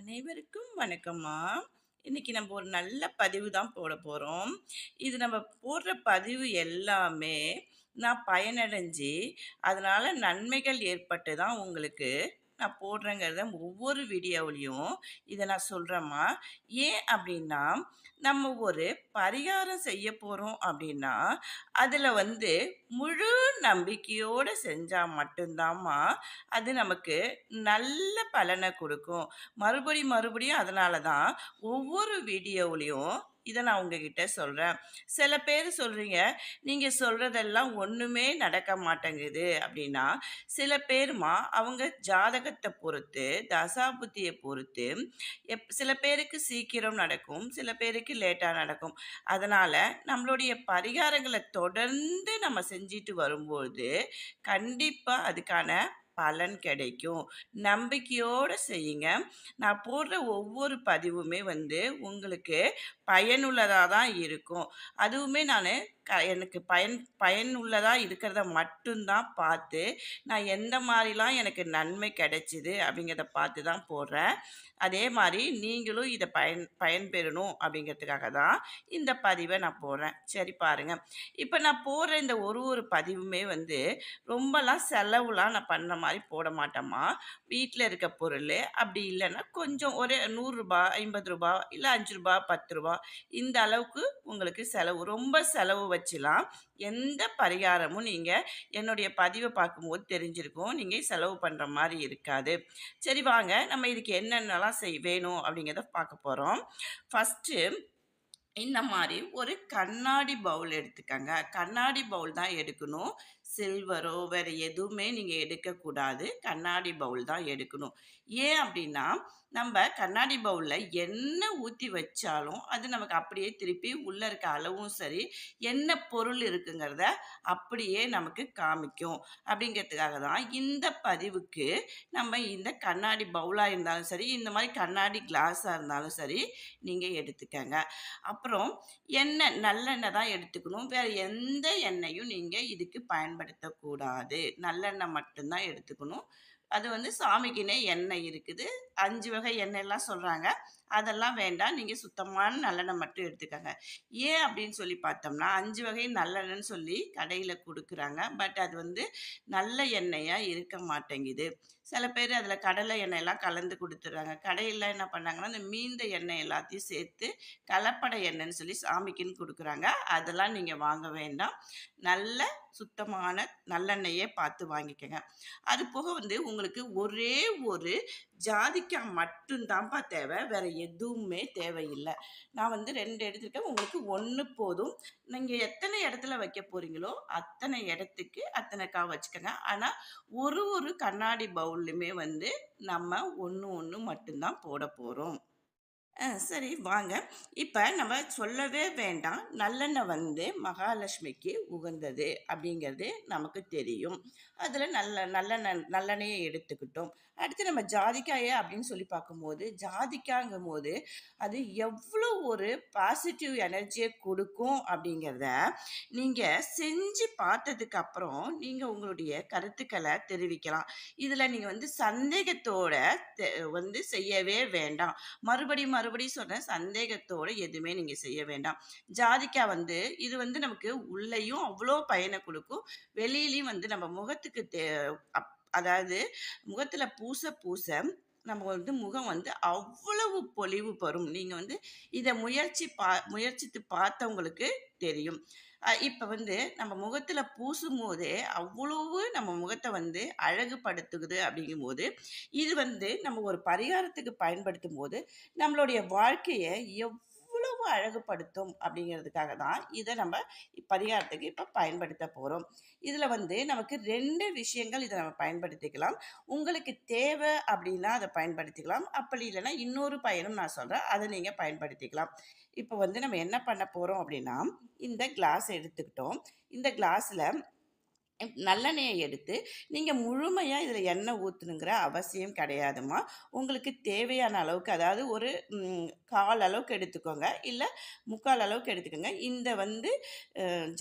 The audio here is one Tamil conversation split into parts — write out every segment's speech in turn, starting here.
அனைவருக்கும் வணக்கம்மா. இன்னைக்கு நம்ம ஒரு நல்ல பதிவு தான் போட போறோம். இது நம்ம போடுற பதிவு எல்லாமே நான் பயனடைஞ்சு, அதனால நன்மைகள் ஏற்பட்டு தான் உங்களுக்கு நான் போடுறேங்கிறத ஒவ்வொரு வீடியோவிலயும் இத நான் சொல்றேம்மா. ஏன் அப்படின்னா, நம்ம ஒரு பரிகாரம் செய்ய போறோம் அப்படின்னா, அதுல முழு நம்பிக்கையோட செஞ்சா மட்டும் தாம்மா, அது நமக்கு நல்ல பலன குடுக்கும். மறுபடியும் அதனால தான் ஒவ்வொரு வீடியோவுலயும் இத நான் உங்ககிட்ட சொல்றேன். சில பேரு சொல்றீங்க, "நீங்க சொல்றதெல்லாம் ஒண்ணுமே நடக்க மாட்டேங்குது" அப்படின்னா, சில பேரும்மா அவங்க ஜாதகத்த பொறுத்து, தசாபுத்திய பொறுத்து, சில பேருக்கு சீக்கிரம் நடக்கும், சில பேருக்கு லேட்டா நடக்கும். அதனால நம்மளுடைய பரிகாரங்கள தொடர்ந்து நம்ம செஞ்சுட்டு வரும்போது, கண்டிப்பா அதுக்கான பலன் கிடைக்கும். நம்பிக்கையோட செய்யுங்க. நான் போடுற ஒவ்வொரு பதிவுமே உங்களுக்கு பயனுள்ளதா தான் இருக்கும். அதுவுமே நானு எனக்கு பயனுள்ளதா இருக்கிறத மட்டும் தான் பார்த்து, நான் எந்த மாரிலாம் எனக்கு நன்மை கிடைச்சது அப்படிங்கிறத பார்த்து தான் போடுறேன். அதே மாரி நீங்களும் இத பயன்பெறணும் அப்படிங்கிறதுக்காக தான் இந்த பதிவ நான் போடுறேன். சரி பாருங்க. இப்ப நான் போடுற இந்த ஒரு பதிவுமே ரொம்பலாம் செலவுலாம் நான் பண்ற மாரி போட மாட்டேம்மா. வீட்ல இருக்க பொருளு, அப்படி இல்லன்னா கொஞ்சம் ஒரு ரூ. 100 ரூ. 50 இல்ல ரூ. 5 ரூ. 10 இந்த அளவுக்கு உங்களுக்கு செலவு. ரொம்ப செலவு வச்சுலாம் எந்த பரிகாரமும் நீங்க என்னுடைய பதிவ பார்க்கும்போது தெரிஞ்சிருக்கும். நீங்க செலவு பண்ற மாரி இருக்காது. சரி வாங்க, நம்ம இதுக்கு என்னென்னலாம் வேணும் அப்படிங்கிறத பார்க்க போறோம். ஃபர்ஸ்ட்டு இந்த மாரி ஒரு கண்ணாடி பவுல் எடுத்துக்கங்க. கண்ணாடி பவுல் தான் எடுக்கணும். சில்வரோ, வேற எதுவுமே நீங்க எடுக்கக்கூடாது. கண்ணாடி பவுல் தான் எடுக்கணும். ஏன் அப்டின்னா, நம்ப கண்ணாடி பவுல்ல என்ன ஊத்தி வச்சாலும், அது நமக்கு அப்படியே திருப்பி உள்ள இருக்க அளவும் சரி, என்ன பொருள் இருக்குங்கிறத அப்படியே நமக்கு காமிக்கும். அப்படிங்கிறதுக்காக தான் இந்த பதிவுக்கு நம்ம இந்த கண்ணாடி பவுலா இருந்தாலும் சரி, இந்த மாரி கண்ணாடி கிளாஸா இருந்தாலும் சரி, நீங்க எடுத்துக்கங்க. அப்புறம் எண்ணெய், நல்லெண்ணெய் தான் எடுத்துக்கணும். வேற எந்த எண்ணெயும் நீங்க இதுக்கு பயன்படுத்தக்கூடாது. நல்லெண்ணெய் மட்டும் தான் எடுத்துக்கணும். அது சாமிக்குன்னே எண்ணெய் இருக்குது. 5 வகை எண்ணெய்லாம் சொல்றாங்க. அதெல்லாம் வேண்டாம். நீங்க சுத்தமான நல்லெண்ணெய் மட்டும் எடுத்துக்கங்க. ஏன் அப்படின்னு சொல்லி பார்த்தோம்னா, 5 வகை நல்லெண்ணெய்ன்னு சொல்லி கடையில குடுக்குறாங்க. பட் அது நல்ல எண்ணெயா இருக்க மாட்டேங்குது. சில பேர் அதில கடலை எண்ணெயெல்லாம் கலந்து குடுத்துடுறாங்க. கடையில என்ன பண்ணாங்கன்னா, இந்த மீந்த எண்ணெய் எல்லாத்தையும் சேர்த்து கலப்பட எண்ணெய்ன்னு சொல்லி சாமிக்குன்னு குடுக்குறாங்க. அதெல்லாம் நீங்க வாங்க வேண்டாம். நல்ல சுத்தமான நல்லெண்ணெயே பார்த்து வாங்கிக்கங்க. அது போக உங்களுக்கு ஒரே ஒரு ஜாதிக்காய் மட்டும் தான்ப்பா தேவை. வேற எதுவுமே தேவையில்ல. நான் 2 எடுத்துருக்கேன். உங்களுக்கு 1 போதும். நீங்க எத்தனை இடத்துல வைக்க போறீங்களோ, அத்தனை இடத்துக்கு அத்தனை காய் வச்சுக்கங்க. ஆனா, ஒரு கண்ணாடி பவுல்லுமே நம்ம 1 மட்டும் தான் போட போறோம். சரி வாங்க. இப்ப நம்ம சொல்லவே வேண்டாம். நல்லெண்ணெய் மகாலட்சுமிக்கு உகந்தது அப்படிங்கிறது நமக்கு தெரியும். அதில நல்லெண்ணெய எடுத்துக்கிட்டோம். அடுத்து நம்ம ஜாதிக்காய அப்படின்னு சொல்லி பார்க்கும்போது, ஜாதிக்காங்கும்போது அது எவ்வளோ ஒரு பாசிட்டிவ் எனர்ஜிய குடுக்கும் அப்படிங்கிறத, நீங்க செஞ்சு பார்த்ததுக்கு அப்புறம் நீங்க உங்களுடைய கருத்துக்கள தெரிவிக்கலாம். இதில நீங்க சந்தேகத்தோட தெ செய்யவே வேண்டாம். மறுபடியும் சொல்றேன். சந்தேகத்தோட எதுவுமே நீங்க செய்ய வேண்டாம். ஜாதிக்காய் இது நமக்கு உள்ளேயும் அவ்ளோ பயன குடுக்கும். வெளியிலயும் நம்ம முகத்துக்கு அதாவது முகத்துல பூச பூச நம்ம முகம் அவ்வளவு பொலிவு பெறும். நீங்க இத முயற்சித்து பார்த்தவங்களுக்கு தெரியும். இப்ப நம்ம முகத்துல பூசும்போதே அவ்வளவு நம்ம முகத்த அழகுபடுத்துகுது அப்படிங்கும்போது, இது நம்ம ஒரு பரிகாரத்துக்கு பயன்படுத்தும்போது, நம்மளுடைய வாழ்க்கைய எவ்வளவு அழகுபடுத்தும் அப்படிங்கிறதுக்காக தான் இத நம்ம பரிகாரத்துக்கு இப்ப பயன்படுத்த போறோம். இதுல நமக்கு 2 விஷயங்கள் இத நம்ம பயன்படுத்திக்கலாம். உங்களுக்கு தேவை அப்படின்னா அத பயன்படுத்திக்கலாம். அப்படி இல்லன்னா இன்னொரு பயனும் நான் சொல்றேன். அத நீங்க பயன்படுத்திக்கலாம். இப்ப நம்ம என்ன பண்ண போறோம் அப்படின்னா, இந்த கிளாஸ் எடுத்துக்கிட்டோம். இந்த கிளாஸ்ல நல்லெண்ணெயை எடுத்து நீங்கள் முழுமையாக இதில் எண்ணெய் ஊற்றணுங்கிற அவசியம் கிடையாதும்மா. உங்களுக்கு தேவையான அளவுக்கு, அதாவது ஒரு கால் அளவுக்கு எடுத்துக்கோங்க, இல்லை முக்கால் அளவுக்கு எடுத்துக்கோங்க. இந்த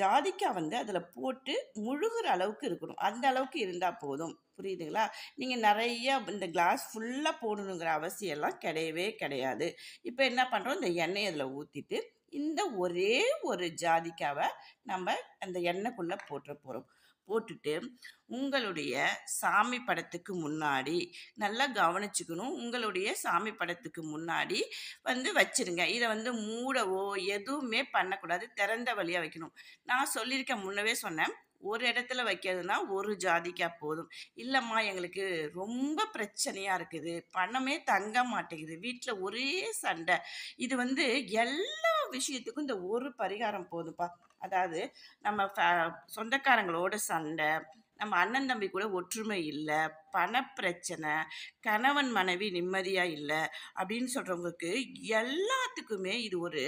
ஜாதிக்காய் அதில் போட்டு முழுகிற அளவுக்கு இருக்கணும். அந்த அளவுக்கு இருந்தால் போதும். புரியுதுங்களா? நீங்கள் நிறைய இந்த கிளாஸ் ஃபுல்லாக போடணுங்கிற அவசியம்லாம் கிடையவே கிடையாது. இப்போ என்ன பண்ணுறோம், இந்த எண்ணெயை அதில் ஊற்றிட்டு இந்த ஒரே ஒரு ஜாதிக்காவை நம்ம அந்த எண்ணெய்க்குள்ளே போட்டுற போகிறோம். போட்டுட்டு உங்களுடைய சாமி படத்துக்கு முன்னாடி நல்லா கவனிச்சுக்கணும். உங்களுடைய சாமி படத்துக்கு முன்னாடி வச்சிருங்க. இதை மூடவோ எதுவுமே பண்ணக்கூடாது. திறந்த வழியாக வைக்கணும். நான் சொல்லியிருக்கேன், முன்னவே சொன்னேன், ஒரு இடத்துல வைக்கிறதுனா ஒரு ஜாதிக்காய் போதும். இல்லைம்மா எங்களுக்கு ரொம்ப பிரச்சனையாக இருக்குது, பணமே தங்க மாட்டேங்குது, வீட்டில் ஒரே சண்டை, இது எல்லா விஷயத்துக்கும் இந்த ஒரு பரிகாரம் போதும்ப்பா. அதாவது நம்ம சொந்தக்காரங்களோட சண்டை, நம்ம அண்ணன் தம்பி கூட ஒற்றுமை இல்லை, பணப்பிரச்சனை, கணவன் மனைவி நிம்மதியாக இல்லை அப்படின்னு சொல்கிறவங்களுக்கு எல்லாத்துக்குமே இது ஒரு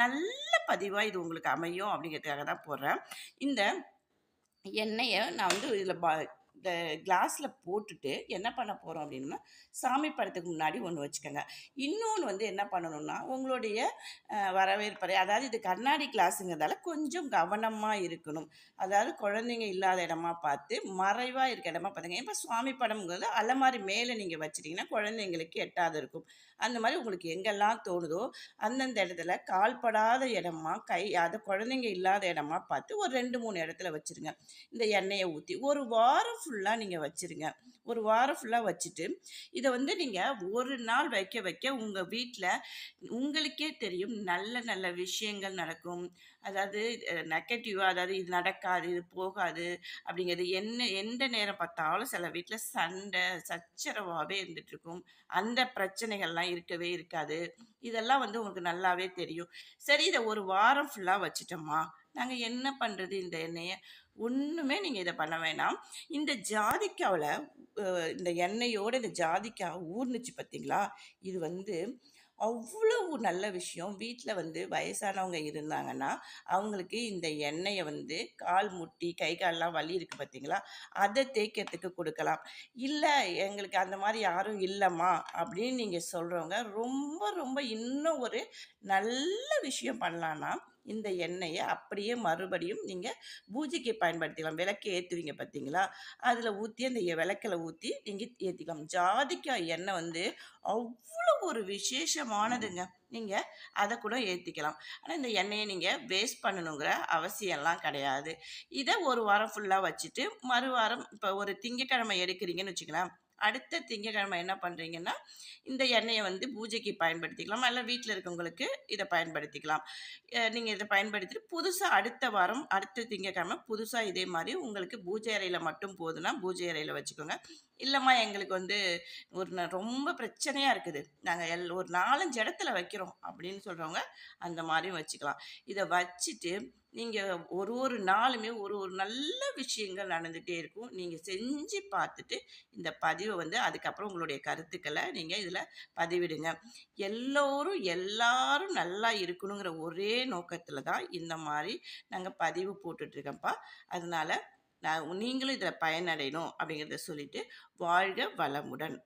நல்ல பதிவாக இது உங்களுக்கு அமையும் அப்படிங்கிறதுக்காக தான் போடுறேன். இந்த எண்ணெயை நான் இதில் இந்த கிளாஸில் போட்டுட்டு என்ன பண்ண போகிறோம் அப்படின்னா, சாமி படத்துக்கு முன்னாடி ஒன்று வச்சுக்கோங்க. இன்னொன்று என்ன பண்ணணும்னா, உங்களுடைய வரவேற்பறை, அதாவது இது கண்ணாடி கிளாஸுங்கிறதால கொஞ்சம் கவனமாக இருக்கணும். அதாவது குழந்தைங்க இல்லாத இடமா பார்த்து, மறைவாக இருக்க இடமா பார்த்துங்க. இப்போ சுவாமி படம்ங்கிறது அலமாரி மேலே நீங்கள் வச்சிட்டிங்கன்னா குழந்தைங்களுக்கு எட்டாது இருக்கும். அந்த மாதிரி உங்களுக்கு எங்கெல்லாம் தோணுதோ அந்தந்த இடத்துல கால்படாத இடமா, அது குழந்தைங்க இல்லாத இடமா பார்த்து ஒரு 2-3 இடத்துல வச்சுருங்க. இந்த எண்ணெயை ஊற்றி ஒரு வாரம் ஃபுல்லாக நீங்கள் வச்சுருங்க. ஒரு வாரம் ஃபுல்லாக வச்சுட்டு இதை நீங்கள் ஒரு நாள் வைக்க வைக்க உங்கள் வீட்டில் உங்களுக்கே தெரியும் நல்ல நல்ல விஷயங்கள் நடக்கும். அதாவது நெகட்டிவாக, அதாவது இது நடக்காது, இது போகாது அப்படிங்கிறது எந்த நேரம் பார்த்தாலும் சில வீட்டில் சண்டை சச்சரவாகவே இருந்துகிட்ருக்கும். அந்த பிரச்சனைகள்லாம் இருக்கவே இருக்காது. இதெல்லாம் உங்களுக்கு நல்லாவே தெரியும். சரி, இதை ஒரு வாரம் ஃபுல்லாக வச்சுட்டோமா, நாங்கள் என்ன பண்ணுறது இந்த எண்ணெயை? ஒன்றுமே நீங்கள் இதை பண்ண வேணாம். இந்த ஜாதிக்காவில் இந்த எண்ணெயோடு இந்த ஜாதிக்காய் ஊர்னுச்சு பார்த்தீங்களா, இது அவ்வளவு நல்ல விஷயம். வீட்டில் வயசானவங்க இருந்தாங்கன்னா அவங்களுக்கு இந்த எண்ணெயை கால் முட்டி கை கால்லாம் வலி இருக்குது பார்த்தீங்களா, அதை தேய்க்கிறதுக்கு கொடுக்கலாம். இல்லை எங்களுக்கு அந்த மாதிரி யாரும் இல்லைம்மா அப்படின்னு நீங்கள் சொல்கிறவங்க ரொம்ப ரொம்ப இன்னும் ஒரு நல்ல விஷயம் பண்ணலான்னா, இந்த எண்ணெயை அப்படியே மறுபடியும் நீங்கள் பூஜைக்கு பயன்படுத்திக்கலாம். விளக்கு ஏற்றுவீங்க பார்த்தீங்களா, அதில் ஊற்றி அந்த விளக்கில் ஊற்றி நீங்கள் ஏற்றிக்கலாம். ஜாதிக்காய் எண்ணெய் அவ்வளோ ஒரு விசேஷமானதுங்க. நீங்கள் அதை கூட ஏற்றிக்கலாம். ஆனால் இந்த எண்ணெயை நீங்கள் வேஸ்ட் பண்ணணுங்கிற அவசியம்லாம் கிடையாது. இதை ஒரு வாரம் ஃபுல்லாக வச்சுட்டு மறுவாரம், இப்போ ஒரு திங்கக்கிழமை எடுக்கிறீங்கன்னு வச்சுக்கலாம், அடுத்த திங்கக்கிழமை என்ன பண்ணுறீங்கன்னா இந்த எண்ணெயை பூஜைக்கு பயன்படுத்திக்கலாம். இல்லை வீட்டில் இருக்கவங்களுக்கு இதை பயன்படுத்திக்கலாம். நீங்கள் இதை பயன்படுத்திட்டு புதுசாக அடுத்த வாரம் அடுத்த திங்கக்கிழமை புதுசாக இதே மாதிரி உங்களுக்கு பூஜை அறையில் மட்டும் போதுன்னா பூஜை அறையில் வச்சுக்கோங்க. இல்லைம்மா எங்களுக்கு ஒரு ரொம்ப பிரச்சனையாக இருக்குது, நாங்கள் ஒரு 4-5 இடத்துல வைக்கிறோம் அப்படின்னு சொல்கிறவங்க அந்த மாதிரியும் வச்சுக்கலாம். இதை வச்சுட்டு நீங்கள் ஒரு நாளுமே ஒரு நல்ல விஷயங்கள் நடந்துகிட்டே இருக்கும். நீங்கள் செஞ்சு பார்த்துட்டு இந்த பதிவை அதுக்கப்புறம் உங்களுடைய கருத்துக்களை நீங்கள் இதில் பதிவிடுங்க. எல்லாரும் நல்லா இருக்கணுங்கிற ஒரே நோக்கத்தில் தான் இந்த மாதிரி நாங்கள் பதிவு போட்டுட்ருக்கோம்ப்பா. அதனால் நீங்களும் இதில் பயனடையணும் அப்படிங்கிறத சொல்லிட்டு வாழ்க வளமுடன்.